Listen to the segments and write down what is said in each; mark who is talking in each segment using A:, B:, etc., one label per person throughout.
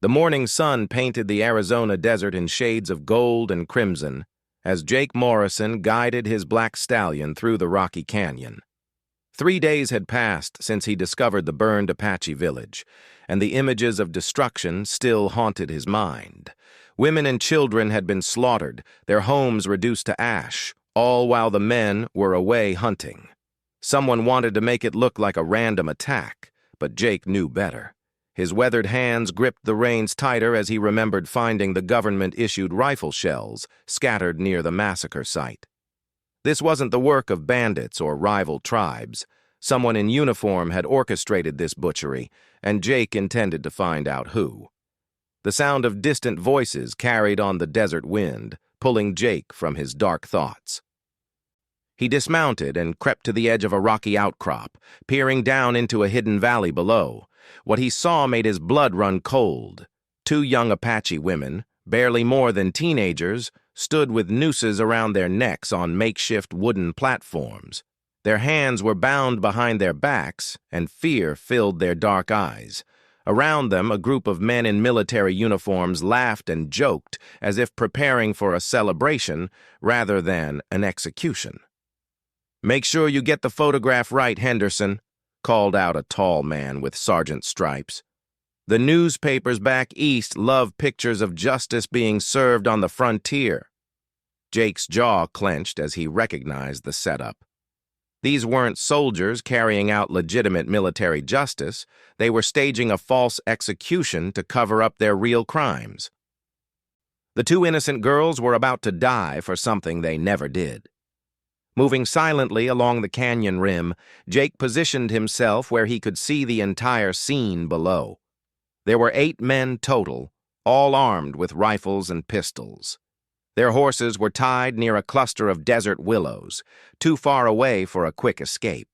A: The morning sun painted the Arizona desert in shades of gold and crimson as Jake Morrison guided his black stallion through the rocky canyon. 3 days had passed since he discovered the burned Apache village, and the images of destruction still haunted his mind. Women and children had been slaughtered, their homes reduced to ash, all while the men were away hunting. Someone wanted to make it look like a random attack, but Jake knew better. His weathered hands gripped the reins tighter as he remembered finding the government-issued rifle shells scattered near the massacre site. This wasn't the work of bandits or rival tribes. Someone in uniform had orchestrated this butchery, and Jake intended to find out who. The sound of distant voices carried on the desert wind, pulling Jake from his dark thoughts. He dismounted and crept to the edge of a rocky outcrop, peering down into a hidden valley below. What he saw made his blood run cold. 2 young Apache women, barely more than teenagers, stood with nooses around their necks on makeshift wooden platforms. Their hands were bound behind their backs, and fear filled their dark eyes. Around them, a group of men in military uniforms laughed and joked as if preparing for a celebration rather than an execution. "Make sure you get the photograph right, Henderson," called out a tall man with sergeant stripes. "The newspapers back east love pictures of justice being served on the frontier." Jake's jaw clenched as he recognized the setup. These weren't soldiers carrying out legitimate military justice. They were staging a false execution to cover up their real crimes. The 2 innocent girls were about to die for something they never did. Moving silently along the canyon rim, Jake positioned himself where he could see the entire scene below. There were 8 men total, all armed with rifles and pistols. Their horses were tied near a cluster of desert willows, too far away for a quick escape.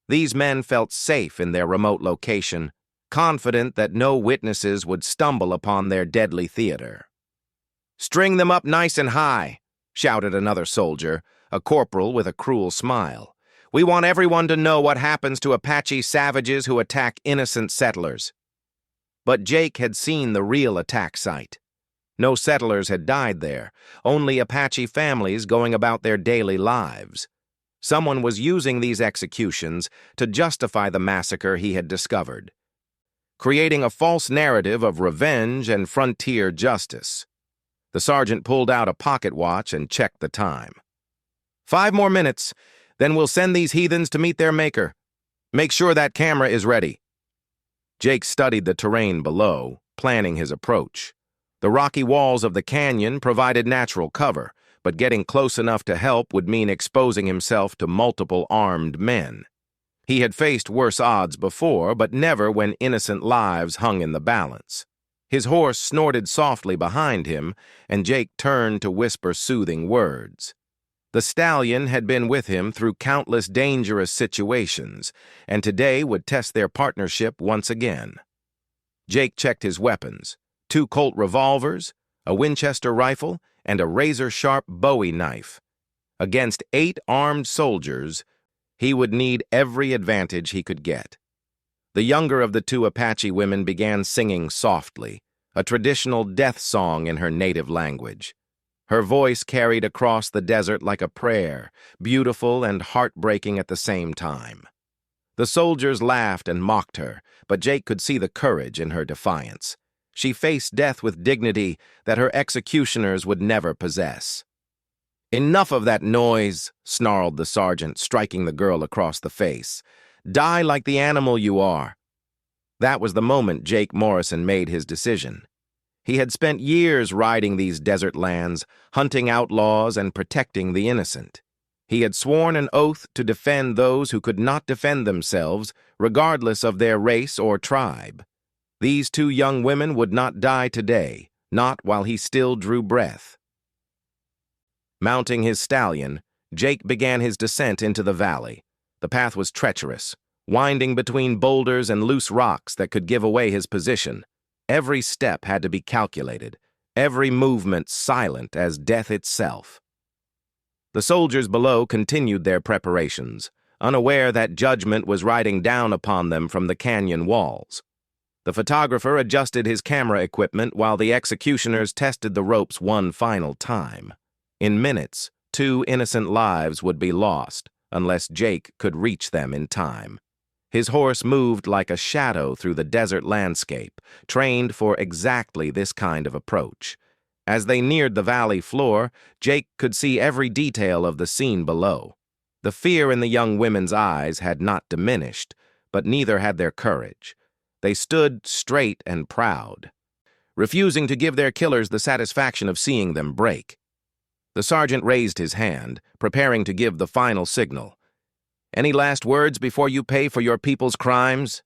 A: These men felt safe in their remote location, confident that no witnesses would stumble upon their deadly theater. "String them up nice and high," shouted another soldier, a corporal with a cruel smile. "We want everyone to know what happens to Apache savages who attack innocent settlers." But Jake had seen the real attack site. No settlers had died there, only Apache families going about their daily lives. Someone was using these executions to justify the massacre he had discovered, creating a false narrative of revenge and frontier justice. The sergeant pulled out a pocket watch and checked the time. 5 more minutes, then we'll send these heathens to meet their maker. Make sure that camera is ready." Jake studied the terrain below, planning his approach. The rocky walls of the canyon provided natural cover, but getting close enough to help would mean exposing himself to multiple armed men. He had faced worse odds before, but never when innocent lives hung in the balance. His horse snorted softly behind him, and Jake turned to whisper soothing words. The stallion had been with him through countless dangerous situations, and today would test their partnership once again. Jake checked his weapons: 2 Colt revolvers, a Winchester rifle, and a razor-sharp Bowie knife. Against 8 armed soldiers, he would need every advantage he could get. The younger of the 2 Apache women began singing softly, a traditional death song in her native language. Her voice carried across the desert like a prayer, beautiful and heartbreaking at the same time. The soldiers laughed and mocked her, but Jake could see the courage in her defiance. She faced death with dignity that her executioners would never possess. "Enough of that noise," snarled the sergeant, striking the girl across the face. "Die like the animal you are." That was the moment Jake Morrison made his decision. He had spent years riding these desert lands, hunting outlaws and protecting the innocent. He had sworn an oath to defend those who could not defend themselves, regardless of their race or tribe. These 2 young women would not die today, not while he still drew breath. Mounting his stallion, Jake began his descent into the valley. The path was treacherous, winding between boulders and loose rocks that could give away his position. Every step had to be calculated, every movement silent as death itself. The soldiers below continued their preparations, unaware that judgment was riding down upon them from the canyon walls. The photographer adjusted his camera equipment while the executioners tested the ropes one final time. In minutes, 2 innocent lives would be lost unless Jake could reach them in time. His horse moved like a shadow through the desert landscape, trained for exactly this kind of approach. As they neared the valley floor, Jake could see every detail of the scene below. The fear in the young women's eyes had not diminished, but neither had their courage. They stood straight and proud, refusing to give their killers the satisfaction of seeing them break. The sergeant raised his hand, preparing to give the final signal. "Any last words before you pay for your people's crimes?"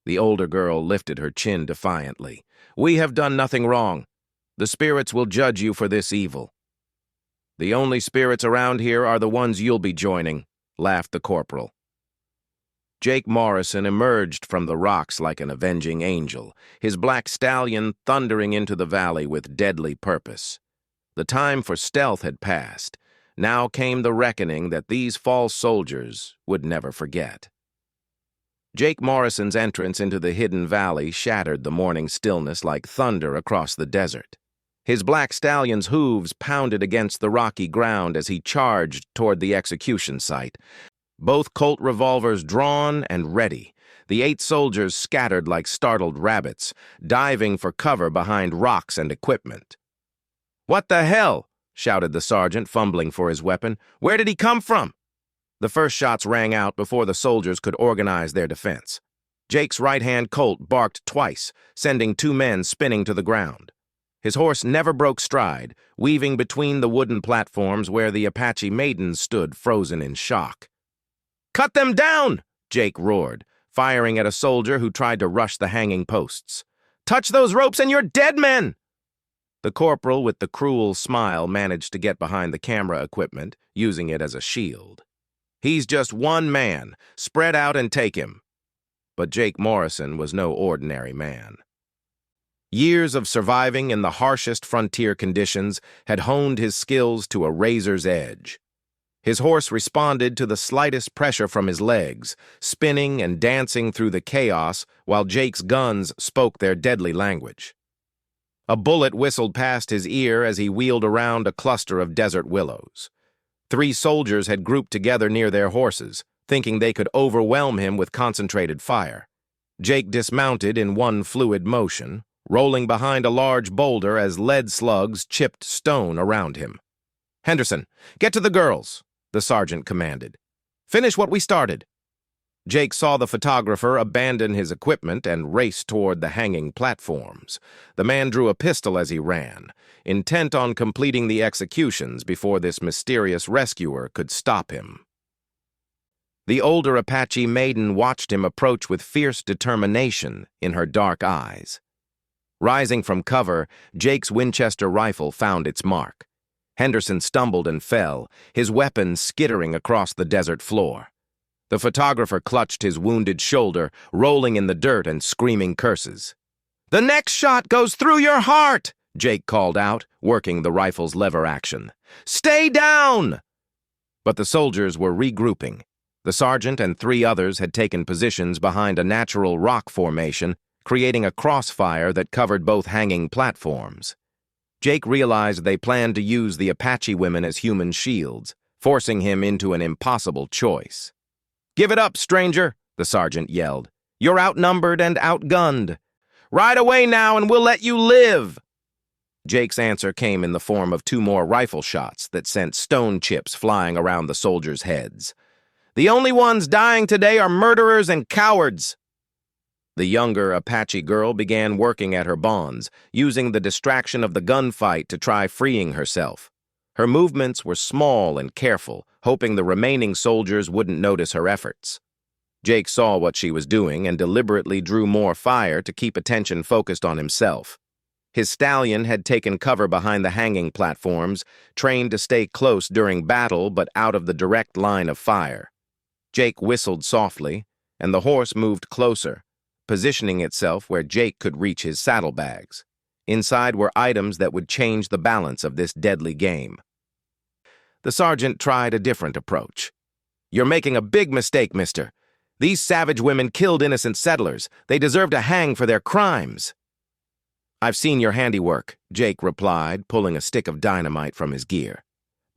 A: The older girl lifted her chin defiantly. "We have done nothing wrong. The spirits will judge you for this evil." "The only spirits around here are the ones you'll be joining," laughed the corporal. Jake Morrison emerged from the rocks like an avenging angel, his black stallion thundering into the valley with deadly purpose. The time for stealth had passed. Now came the reckoning that these false soldiers would never forget. Jake Morrison's entrance into the hidden valley shattered the morning stillness like thunder across the desert. His black stallion's hooves pounded against the rocky ground as he charged toward the execution site, both Colt revolvers drawn and ready. The 8 soldiers scattered like startled rabbits, diving for cover behind rocks and equipment. "What the hell?" shouted the sergeant, fumbling for his weapon. "Where did he come from?" The first shots rang out before the soldiers could organize their defense. Jake's right-hand Colt barked twice, sending 2 men spinning to the ground. His horse never broke stride, weaving between the wooden platforms where the Apache maidens stood frozen in shock. "Cut them down!" Jake roared, firing at a soldier who tried to rush the hanging posts. "Touch those ropes and you're dead men!" The corporal, with the cruel smile, managed to get behind the camera equipment, using it as a shield. "He's just one man. Spread out and take him." But Jake Morrison was no ordinary man. Years of surviving in the harshest frontier conditions had honed his skills to a razor's edge. His horse responded to the slightest pressure from his legs, spinning and dancing through the chaos while Jake's guns spoke their deadly language. A bullet whistled past his ear as he wheeled around a cluster of desert willows. 3 soldiers had grouped together near their horses, thinking they could overwhelm him with concentrated fire. Jake dismounted in one fluid motion, rolling behind a large boulder as lead slugs chipped stone around him. "Henderson, get to the girls," the sergeant commanded. "Finish what we started." Jake saw the photographer abandon his equipment and race toward the hanging platforms. The man drew a pistol as he ran, intent on completing the executions before this mysterious rescuer could stop him. The older Apache maiden watched him approach with fierce determination in her dark eyes. Rising from cover, Jake's Winchester rifle found its mark. Henderson stumbled and fell, his weapon skittering across the desert floor. The photographer clutched his wounded shoulder, rolling in the dirt and screaming curses. "The next shot goes through your heart!" Jake called out, working the rifle's lever action. "Stay down!" But the soldiers were regrouping. The sergeant and 3 others had taken positions behind a natural rock formation, creating a crossfire that covered both hanging platforms. Jake realized they planned to use the Apache women as human shields, forcing him into an impossible choice. "Give it up, stranger," the sergeant yelled. "You're outnumbered and outgunned. Ride away now and we'll let you live." Jake's answer came in the form of 2 more rifle shots that sent stone chips flying around the soldiers' heads. "The only ones dying today are murderers and cowards." The younger Apache girl began working at her bonds, using the distraction of the gunfight to try freeing herself. Her movements were small and careful, hoping the remaining soldiers wouldn't notice her efforts. Jake saw what she was doing and deliberately drew more fire to keep attention focused on himself. His stallion had taken cover behind the hanging platforms, trained to stay close during battle but out of the direct line of fire. Jake whistled softly, and the horse moved closer, positioning itself where Jake could reach his saddlebags. Inside were items that would change the balance of this deadly game. The sergeant tried a different approach. "You're making a big mistake, mister. These savage women killed innocent settlers. They deserve to hang for their crimes." "I've seen your handiwork," Jake replied, pulling a stick of dynamite from his gear.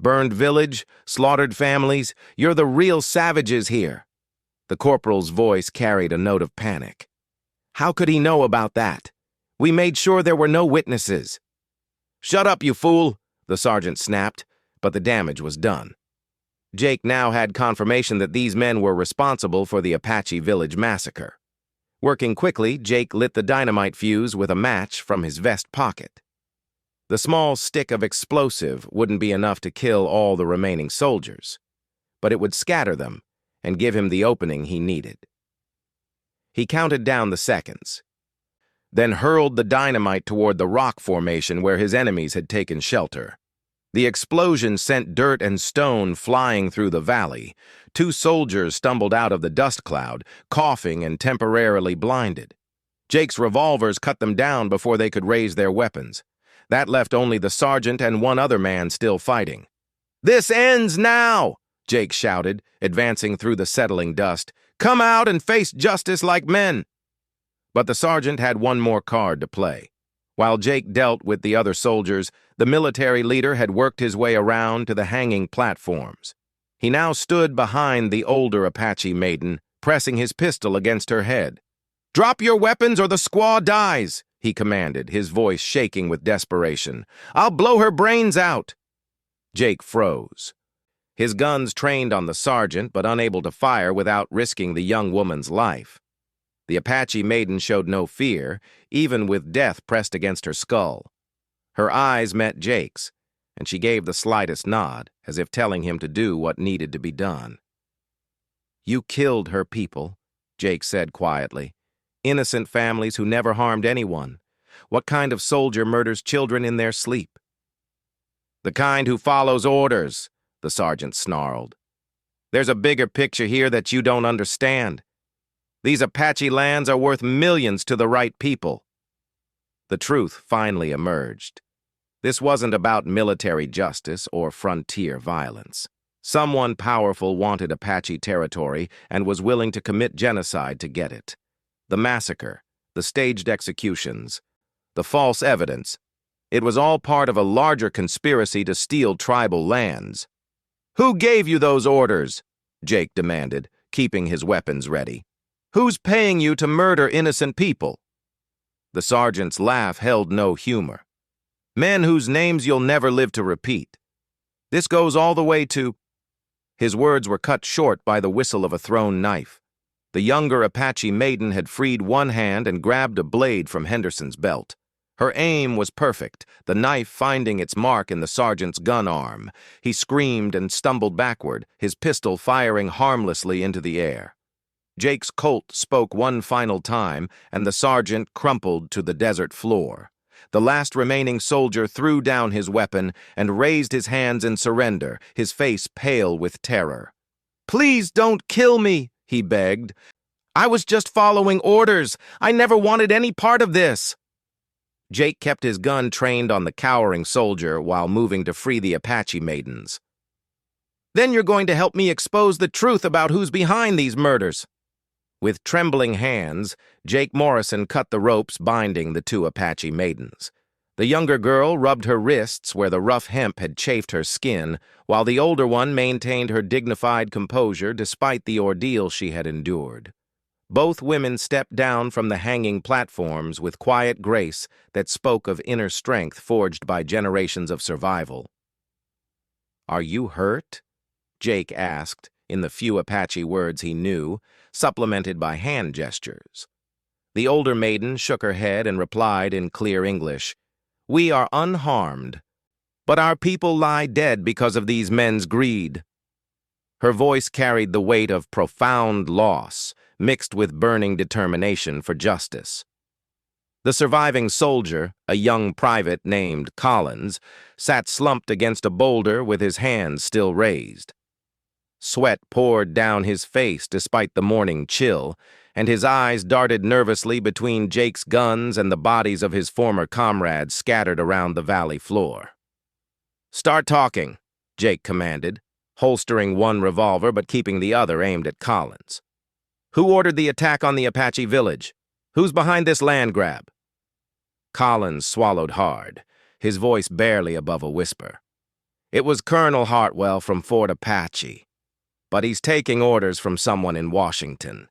A: "Burned village, slaughtered families. You're the real savages here." The corporal's voice carried a note of panic. "How could he know about that? We made sure there were no witnesses." "Shut up, you fool," the sergeant snapped, but the damage was done. Jake now had confirmation that these men were responsible for the Apache village massacre. Working quickly, Jake lit the dynamite fuse with a match from his vest pocket. The small stick of explosive wouldn't be enough to kill all the remaining soldiers, but it would scatter them and give him the opening he needed. He counted down the seconds, then hurled the dynamite toward the rock formation where his enemies had taken shelter. The explosion sent dirt and stone flying through the valley. 2 soldiers stumbled out of the dust cloud, coughing and temporarily blinded. Jake's revolvers cut them down before they could raise their weapons. That left only the sergeant and one other man still fighting. "This ends now!" Jake shouted, advancing through the settling dust. "Come out and face justice like men!" But the sergeant had one more card to play. While Jake dealt with the other soldiers, the military leader had worked his way around to the hanging platforms. He now stood behind the older Apache maiden, pressing his pistol against her head. "Drop your weapons or the squaw dies," he commanded, his voice shaking with desperation. "I'll blow her brains out." Jake froze. His guns trained on the sergeant, but unable to fire without risking the young woman's life. The Apache maiden showed no fear, even with death pressed against her skull. Her eyes met Jake's, and she gave the slightest nod, as if telling him to do what needed to be done. "You killed her people," Jake said quietly. "Innocent families who never harmed anyone. What kind of soldier murders children in their sleep?" "The kind who follows orders," the sergeant snarled. "There's a bigger picture here that you don't understand. These Apache lands are worth millions to the right people." The truth finally emerged. This wasn't about military justice or frontier violence. Someone powerful wanted Apache territory and was willing to commit genocide to get it. The massacre, the staged executions, the false evidence, it was all part of a larger conspiracy to steal tribal lands. "Who gave you those orders?" Jake demanded, keeping his weapons ready. "Who's paying you to murder innocent people?" The sergeant's laugh held no humor. "Men whose names you'll never live to repeat. This goes all the way to—" His words were cut short by the whistle of a thrown knife. The younger Apache maiden had freed one hand and grabbed a blade from Henderson's belt. Her aim was perfect, the knife finding its mark in the sergeant's gun arm. He screamed and stumbled backward, his pistol firing harmlessly into the air. Jake's Colt spoke one final time, and the sergeant crumpled to the desert floor. The last remaining soldier threw down his weapon and raised his hands in surrender, his face pale with terror. "Please don't kill me," he begged. "I was just following orders. I never wanted any part of this." Jake kept his gun trained on the cowering soldier while moving to free the Apache maidens. "Then you're going to help me expose the truth about who's behind these murders." With trembling hands, Jake Morrison cut the ropes binding the 2 Apache maidens. The younger girl rubbed her wrists where the rough hemp had chafed her skin, while the older one maintained her dignified composure despite the ordeal she had endured. Both women stepped down from the hanging platforms with quiet grace that spoke of inner strength forged by generations of survival. "Are you hurt?" Jake asked, in the few Apache words he knew, supplemented by hand gestures. The older maiden shook her head and replied in clear English, "We are unharmed, but our people lie dead because of these men's greed." Her voice carried the weight of profound loss, mixed with burning determination for justice. The surviving soldier, a young private named Collins, sat slumped against a boulder with his hands still raised. Sweat poured down his face despite the morning chill, and his eyes darted nervously between Jake's guns and the bodies of his former comrades scattered around the valley floor. "Start talking," Jake commanded, holstering one revolver but keeping the other aimed at Collins. Who ordered the attack on the Apache village? Who's behind this land grab? Collins swallowed hard, his voice barely above a whisper. It was Colonel Heartfelt from Fort Apache, but he's taking orders from someone in Washington.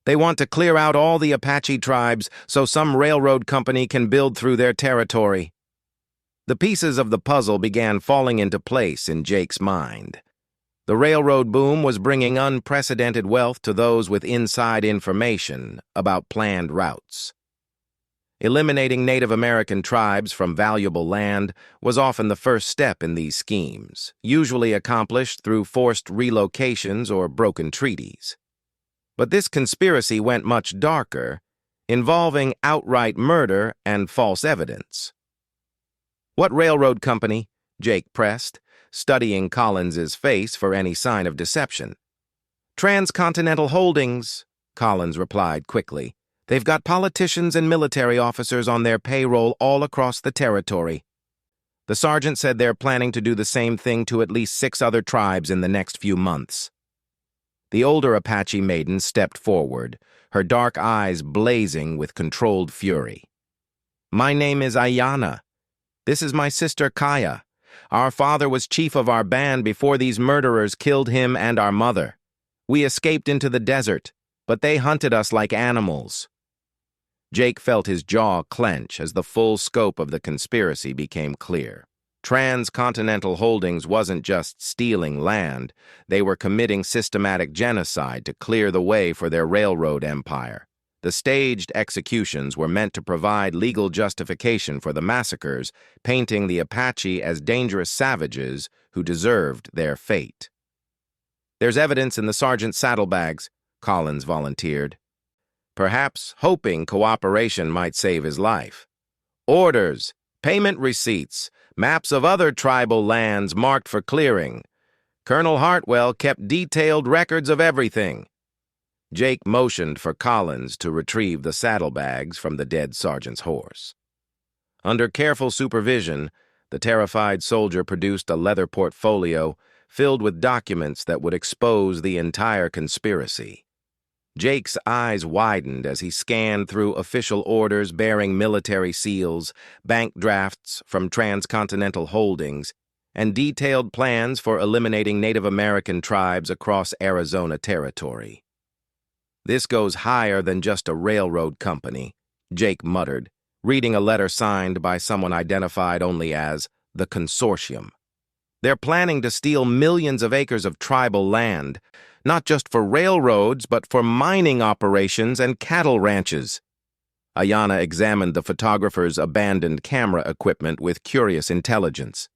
A: They want to clear out all the Apache tribes so some railroad company can build through their territory. The pieces of the puzzle began falling into place in Jake's mind. The railroad boom was bringing unprecedented wealth to those with inside information about planned routes. Eliminating Native American tribes from valuable land was often the first step in these schemes, usually accomplished through forced relocations or broken treaties. But this conspiracy went much darker, involving outright murder and false evidence. What railroad company? Jake pressed, studying Collins's face for any sign of deception. Transcontinental Holdings, Collins replied quickly. They've got politicians and military officers on their payroll all across the territory. The sergeant said they're planning to do the same thing to at least 6 other tribes in the next few months. The older Apache maiden stepped forward, her dark eyes blazing with controlled fury. My name is Ayana. This is my sister Kaya. Our father was chief of our band before these murderers killed him and our mother. We escaped into the desert, but they hunted us like animals. Jake felt his jaw clench as the full scope of the conspiracy became clear. Transcontinental Holdings wasn't just stealing land, they were committing systematic genocide to clear the way for their railroad empire. The staged executions were meant to provide legal justification for the massacres, painting the Apache as dangerous savages who deserved their fate. There's evidence in the sergeant's saddlebags, Collins volunteered, perhaps hoping cooperation might save his life. Orders, payment receipts, maps of other tribal lands marked for clearing. Colonel Heartfelt kept detailed records of everything. Jake motioned for Collins to retrieve the saddlebags from the dead sergeant's horse. Under careful supervision, the terrified soldier produced a leather portfolio filled with documents that would expose the entire conspiracy. Jake's eyes widened as he scanned through official orders bearing military seals, bank drafts from Transcontinental Holdings, and detailed plans for eliminating Native American tribes across Arizona territory. This goes higher than just a railroad company, Jake muttered, reading a letter signed by someone identified only as the Consortium. They're planning to steal millions of acres of tribal land, not just for railroads, but for mining operations and cattle ranches. Ayana examined the photographer's abandoned camera equipment with curious intelligence.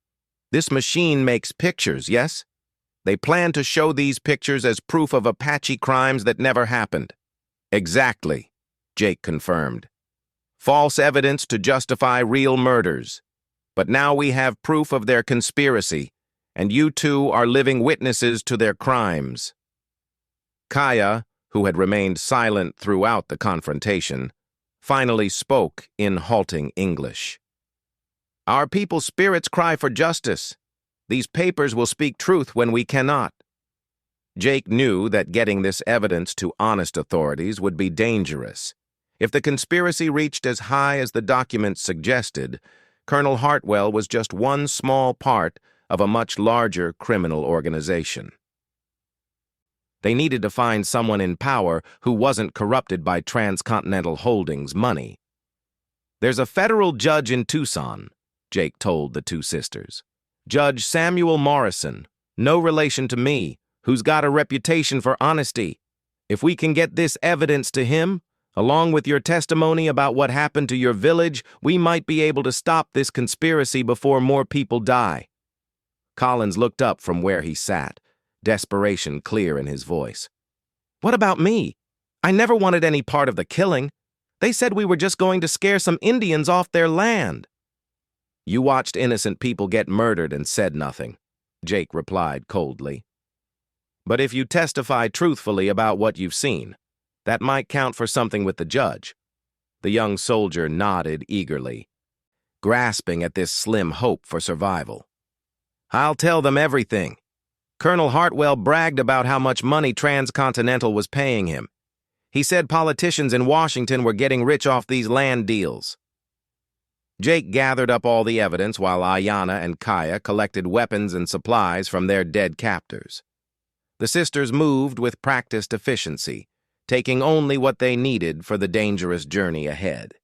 A: This machine makes pictures, yes? They plan to show these pictures as proof of Apache crimes that never happened. Exactly, Jake confirmed. False evidence to justify real murders. But now we have proof of their conspiracy, and you two are living witnesses to their crimes. Kaya, who had remained silent throughout the confrontation, finally spoke in halting English. Our people's spirits cry for justice. These papers will speak truth when we cannot. Jake knew that getting this evidence to honest authorities would be dangerous. If the conspiracy reached as high as the documents suggested, Colonel Heartfelt was just one small part of a much larger criminal organization. They needed to find someone in power who wasn't corrupted by Transcontinental Holdings' money. There's a federal judge in Tucson, Jake told the two sisters. Judge Samuel Morrison, no relation to me, who's got a reputation for honesty. If we can get this evidence to him, along with your testimony about what happened to your village, we might be able to stop this conspiracy before more people die. Collins looked up from where he sat, desperation clear in his voice. What about me? I never wanted any part of the killing. They said we were just going to scare some Indians off their land. You watched innocent people get murdered and said nothing, Jake replied coldly. But if you testify truthfully about what you've seen, that might count for something with the judge. The young soldier nodded eagerly, grasping at this slim hope for survival. I'll tell them everything. Colonel Heartfelt bragged about how much money Transcontinental was paying him. He said politicians in Washington were getting rich off these land deals. Jake gathered up all the evidence while Ayanna and Kaya collected weapons and supplies from their dead captors. The sisters moved with practiced efficiency, taking only what they needed for the dangerous journey ahead.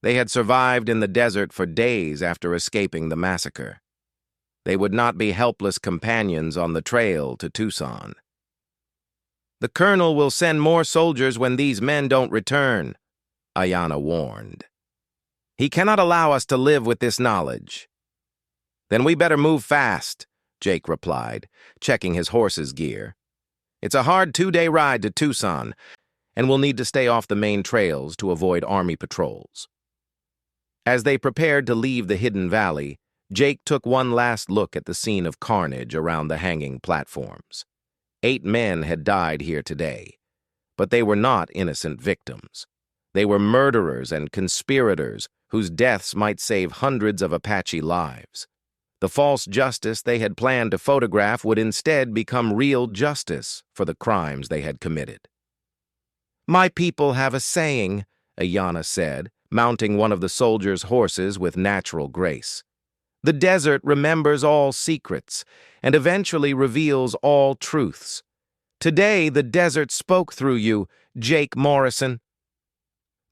A: They had survived in the desert for days after escaping the massacre. They would not be helpless companions on the trail to Tucson. "The colonel will send more soldiers when these men don't return," Ayanna warned. "He cannot allow us to live with this knowledge." "Then we better move fast," Jake replied, checking his horse's gear. "It's a hard 2-day ride to Tucson, and we'll need to stay off the main trails to avoid Army patrols." As they prepared to leave the hidden valley, Jake took one last look at the scene of carnage around the hanging platforms. 8 men had died here today, but they were not innocent victims. They were murderers and conspirators whose deaths might save hundreds of Apache lives. The false justice they had planned to photograph would instead become real justice for the crimes they had committed. "My people have a saying," Ayanna said, mounting one of the soldiers' horses with natural grace. "The desert remembers all secrets and eventually reveals all truths. Today, the desert spoke through you, Jake Morrison."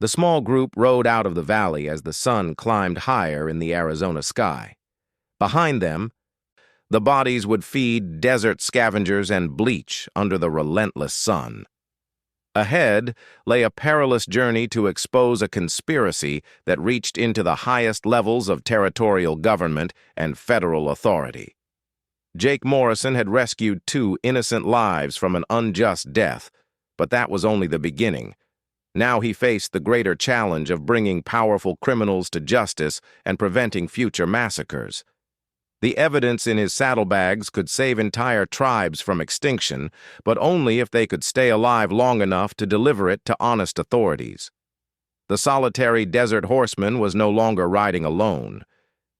A: The small group rode out of the valley as the sun climbed higher in the Arizona sky. Behind them, the bodies would feed desert scavengers and bleach under the relentless sun. Ahead lay a perilous journey to expose a conspiracy that reached into the highest levels of territorial government and federal authority. Jake Morrison had rescued 2 innocent lives from an unjust death, but that was only the beginning. Now he faced the greater challenge of bringing powerful criminals to justice and preventing future massacres. The evidence in his saddlebags could save entire tribes from extinction, but only if they could stay alive long enough to deliver it to honest authorities. The solitary desert horseman was no longer riding alone.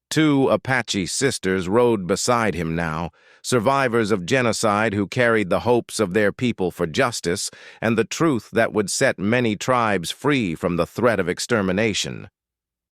A: 2 Apache sisters rode beside him now, survivors of genocide who carried the hopes of their people for justice and the truth that would set many tribes free from the threat of extermination.